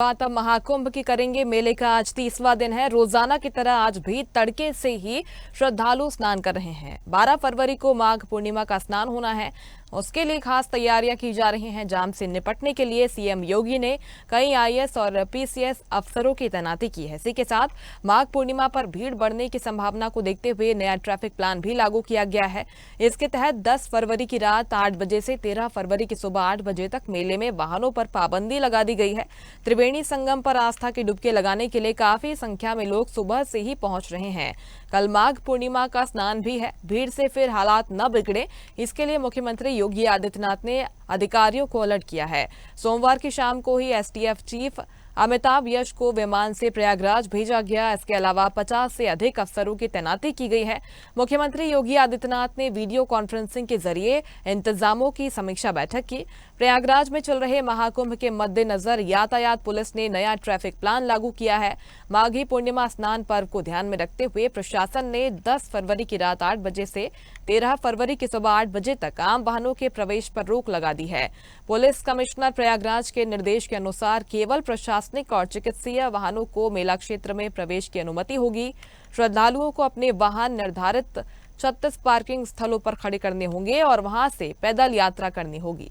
बात अब महाकुंभ की करेंगे। मेले का आज 30वां दिन है। रोजाना की तरह आज भी तड़के से ही श्रद्धालु स्नान कर रहे हैं। 12 फरवरी को माघ पूर्णिमा का स्नान होना है, उसके लिए खास तैयारियां की जा रही हैं। जाम से निपटने के लिए सीएम योगी ने कई आईएएस और पीसीएस अफसरों की तैनाती की है। इसी के साथ माघ पूर्णिमा पर भीड़ बढ़ने की संभावना को देखते हुए नया ट्रैफिक प्लान भी लागू किया गया है। इसके तहत 10 फरवरी की रात 8 बजे से 13 फरवरी की सुबह 8 बजे तक मेले में वाहनों पर पाबंदी लगा दी गई है। त्रिवेणी संगम पर आस्था की डुबकी लगाने के लिए काफी संख्या में लोग सुबह से ही पहुंच रहे हैं। कल माघ पूर्णिमा का स्नान भी है। भीड़ से फिर हालात न बिगड़े, इसके लिए मुख्यमंत्री योगी आदित्यनाथ ने अधिकारियों को अलर्ट किया है। सोमवार की शाम को ही एसटीएफ चीफ अमिताभ यश को विमान से प्रयागराज भेजा गया। इसके अलावा 50 से अधिक अफसरों की तैनाती की गई है। मुख्यमंत्री योगी आदित्यनाथ ने वीडियो कॉन्फ्रेंसिंग के जरिए इंतजामों की समीक्षा बैठक की। प्रयागराज में चल रहे महाकुंभ के मद्देनजर यातायात पुलिस ने नया ट्रैफिक प्लान लागू किया है। माघी पूर्णिमा स्नान पर्व को ध्यान में रखते हुए प्रशासन ने 10 फरवरी की रात 8 बजे से 13 फरवरी की सुबह 8 बजे तक आम वाहनों के प्रवेश पर रोक लगा दी है। पुलिस कमिश्नर प्रयागराज के निर्देश के अनुसार केवल प्रशासनिक और चिकित्सीय वाहनों को मेला क्षेत्र में प्रवेश की अनुमति होगी। श्रद्धालुओं को अपने वाहन निर्धारित 36 पार्किंग स्थलों पर खड़े करने होंगे और वहां से पैदल यात्रा करनी होगी।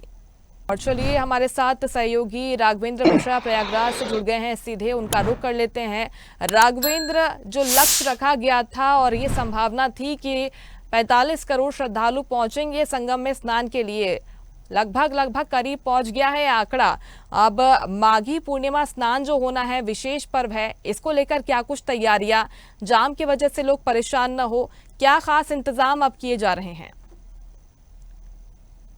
और चलिए, हमारे साथ सहयोगी राघवेंद्र मिश्रा प्रयागराज से जुड़ गए हैं, सीधे उनका रुख कर लेते हैं। राघवेंद्र, जो लक्ष्य रखा गया था और ये संभावना थी कि 45 करोड़ श्रद्धालु पहुंचेंगे संगम में स्नान के लिए, लगभग करीब पहुंच गया है आंकड़ा। अब माघी पूर्णिमा स्नान जो होना है, विशेष पर्व है, इसको लेकर क्या कुछ तैयारियां, जाम की वजह से लोग परेशान न हो, क्या खास इंतजाम अब किए जा रहे हैं?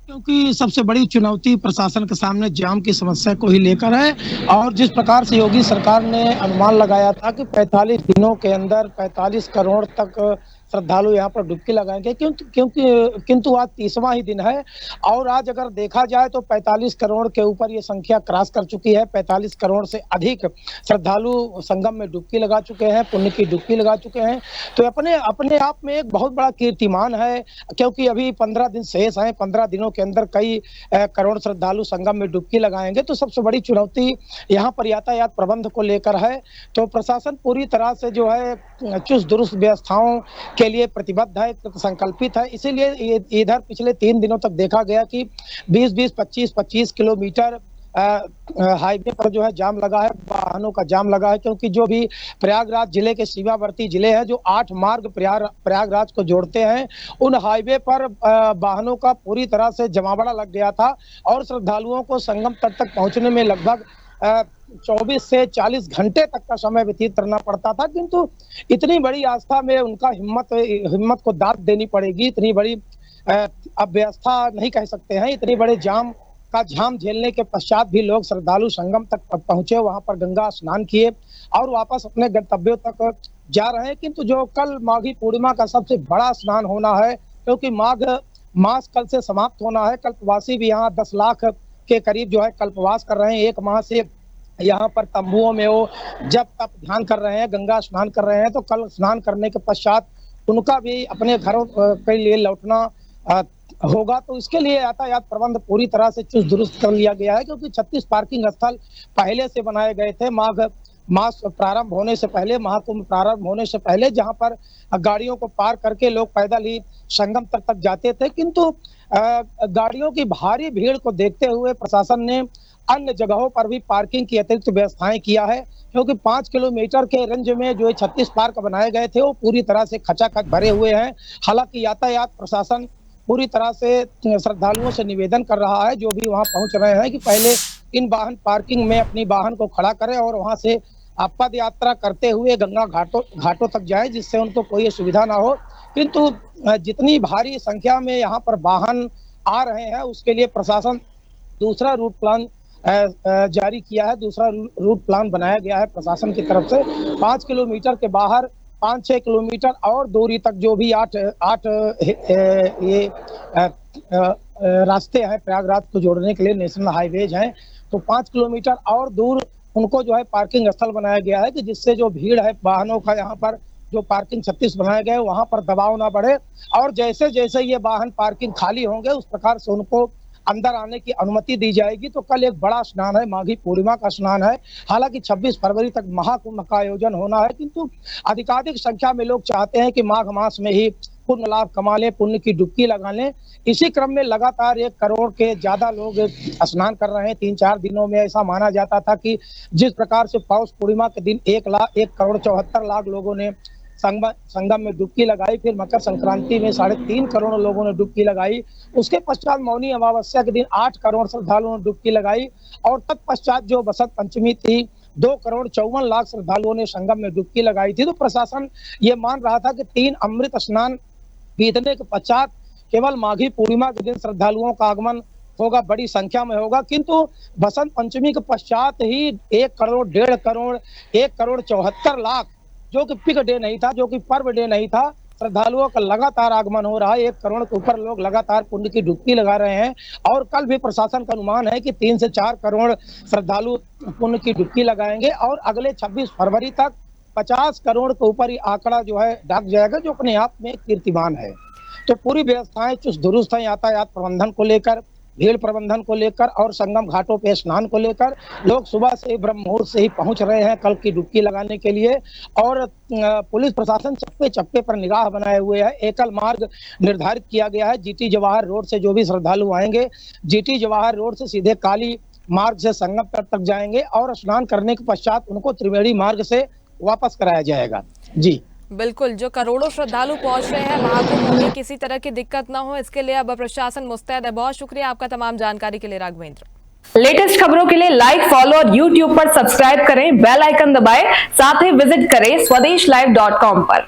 क्योंकि सबसे बड़ी चुनौती प्रशासन के सामने जाम की समस्या को ही लेकर है। और जिस प्रकार से योगी सरकार ने अनुमान लगाया था कि 45 दिनों के अंदर 45 करोड़ तक श्रद्धालु यहाँ पर डुबकी लगाएंगे, किंतु आज 30वां ही दिन है और आज अगर देखा जाए तो 45 करोड़ के ऊपर ये संख्या क्रॉस कर चुकी है। 45 करोड़ से अधिक श्रद्धालु संगम में डुबकी लगा चुके हैं, पुण्य की डुबकी लगा चुके हैं। तो अपने आप में एक बहुत बड़ा कीर्तिमान है, क्योंकि अभी 15 दिन शेष हैं। 15 दिनों के अंदर कई करोड़ श्रद्धालु संगम में डुबकी लगाएंगे। तो सबसे बड़ी चुनौती यहाँ पर यातायात प्रबंध को लेकर है। तो प्रशासन पूरी तरह से जो है चुस्त दुरुस्त व्यवस्थाओं के लिए प्रतिबद्ध है, संकल्पित है। इसीलिए इधर पिछले 3 दिनों तक देखा गया कि 20-20, 25-25 किलोमीटर हाईवे पर जो है जाम लगा है, वाहनों का जाम लगा है। क्योंकि जो भी प्रयागराज जिले के सीमावर्ती जिले हैं, जो 8 मार्ग प्रयागराज को जोड़ते हैं, उन हाईवे पर वाहनों का पूरी तरह से जमावड़ा लग गया था और श्रद्धालुओं को संगम तट तक पहुंचने में लगभग 24 से 40 घंटे तक का समय व्यतीत करना पड़ता था। किंतु इतनी बड़ी आस्था में उनका हिम्मत को दाद देनी पड़ेगी। इतनी बड़ी अव्यवस्था नहीं कह सकते हैं, इतनी बड़े झाम झेलने के पश्चात भी लोग श्रद्धालु संगम तक पहुंचे, वहां पर गंगा स्नान किए और वापस अपने गंतव्यों तक जा रहे हैं। किंतु जो कल माघी पूर्णिमा का सबसे बड़ा स्नान होना है, क्योंकि माघ मास कल से समाप्त होना है। कल्पवासी भी यहाँ 10 लाख के करीब जो है कल्पवास कर रहे हैं। 1 माह से यहाँ पर तंबुओं में वो जब तप ध्यान कर रहे हैं, गंगा स्नान कर रहे हैं। तो कल स्नान करने के पश्चात उनका भी अपने घरों के लिए लौटना होगा। तो इसके लिए यातायात प्रबंध पूरी तरह से चुस्त दुरुस्त कर लिया गया है, क्योंकि 36 पार्किंग स्थल पहले से बनाए गए थे माघ मास प्रारंभ होने से पहले, महाकुंभ प्रारंभ होने से पहले, जहां पर गाड़ियों को पार करके लोग पैदल ही संगम तक जाते थे। किंतु गाड़ियों की भारी भीड़ को देखते हुए प्रशासन ने अन्य जगहों पर भी पार्किंग की अतिरिक्त व्यवस्थाएं किया है। क्योंकि 5 किलोमीटर के रेंज में जो 36 पार्क बनाए गए थे, वो पूरी तरह से खचाखच भरे हुए हैं। हालांकि यातायात प्रशासन पूरी तरह से श्रद्धालुओं से निवेदन कर रहा है, जो भी वहां पहुंच रहे हैं, कि पहले इन वाहन पार्किंग में अपनी वाहन को खड़ा करें और वहां से पद यात्रा करते हुए गंगा घाटों तक जाएं, जिससे उनको कोई असुविधा ना हो। किंतु जितनी भारी संख्या में यहाँ पर वाहन आ रहे हैं, उसके लिए प्रशासन दूसरा रूट प्लान जारी किया है। दूसरा रूट प्लान बनाया गया है प्रशासन की तरफ से। 5 किलोमीटर के बाहर 5-6 किलोमीटर और दूरी तक जो भी 8 ये रास्ते हैं प्रयागराज को जोड़ने के लिए, नेशनल हाईवेज हैं, तो 5 किलोमीटर और दूर उनको जो है पार्किंग स्थल बनाया गया है, कि जिससे जो भीड़ है वाहनों का, यहाँ पर जो पार्किंग 36 बनाए गए, वहां पर दबाव ना बढ़े। और जैसे जैसे ये वाहन पार्किंग खाली होंगे, उस प्रकार से उनको अंदर आने की अनुमति दी जाएगी। तो कल एक बड़ा स्नान है, माघी पूर्णिमा का स्नान है। हालांकि 26 फरवरी तक महाकुंभ का आयोजन होना है, किंतु अधिकाधिक संख्या में लोग चाहते हैं कि माघ मास में ही पुण्य लाभ कमा लें, पुण्य की डुबकी लगा लें। इसी क्रम में लगातार 1 करोड़ के ज्यादा लोग स्नान कर रहे हैं। 3-4 दिनों में ऐसा माना जाता था कि जिस प्रकार से पौष पूर्णिमा के दिन 1 करोड़ 74 लाख लोगों ने संगम में डुबकी लगाई, फिर मकर संक्रांति में 3.5 करोड़ लोगों ने डुबकी लगाई, उसके पश्चात मौनी अमावस्या के दिन 8 करोड़ श्रद्धालुओं ने डुबकी लगाई, और तत्पश्चात जो बसंत पंचमी थी 2 करोड़ 54 लाख श्रद्धालुओं ने संगम में डुबकी लगाई थी। तो प्रशासन ये मान रहा था कि 3 अमृत स्नान बीतने के पश्चात केवल माघी पूर्णिमा के दिन श्रद्धालुओं का आगमन होगा, बड़ी संख्या में होगा, किंतु बसंत पंचमी के पश्चात ही 1 करोड़ 1.5 करोड़ 1 करोड़ 74 लाख, जो कि पिक डे नहीं था, जो कि पर्व डे नहीं था, श्रद्धालुओं का लगातार आगमन हो रहा है। 1 करोड़ के ऊपर लोग लगातार पुण्य की डुबकी लगा रहे हैं, और कल भी प्रशासन का अनुमान है कि 3 से 4 करोड़ श्रद्धालु पुण्य की डुबकी लगाएंगे, और अगले 26 फरवरी तक 50 करोड़ के ऊपर ही आंकड़ा जो है ढक जाएगा, जो अपने आप में कीर्तिमान है। तो पूरी व्यवस्थाएं चुस्त दुरुस्त हैं, यातायात प्रबंधन को लेकर, भीड़ प्रबंधन को लेकर, और संगम घाटों पे स्नान को लेकर। लोग सुबह से ब्रह्म मुहूर्त से ही पहुंच रहे हैं कल की डुबकी लगाने के लिए, और पुलिस प्रशासन चप्पे चप्पे पर निगाह बनाए हुए है। एकल मार्ग निर्धारित किया गया है। जीटी जवाहर रोड से जो भी श्रद्धालु आएंगे, जीटी जवाहर रोड से सीधे काली मार्ग से संगम तट तक जाएंगे, और स्नान करने के पश्चात उनको त्रिवेणी मार्ग से वापस कराया जाएगा। जी बिल्कुल, जो करोड़ों श्रद्धालु पहुंच रहे हैं, महाकुंभ में किसी तरह की दिक्कत ना हो, इसके लिए अब प्रशासन मुस्तैद है। बहुत शुक्रिया आपका तमाम जानकारी के लिए राघवेंद्र। लेटेस्ट खबरों के लिए लाइक, फॉलो और यूट्यूब पर सब्सक्राइब करें, बेल आइकन दबाएं, साथ ही विजिट करें swedishlive.com पर।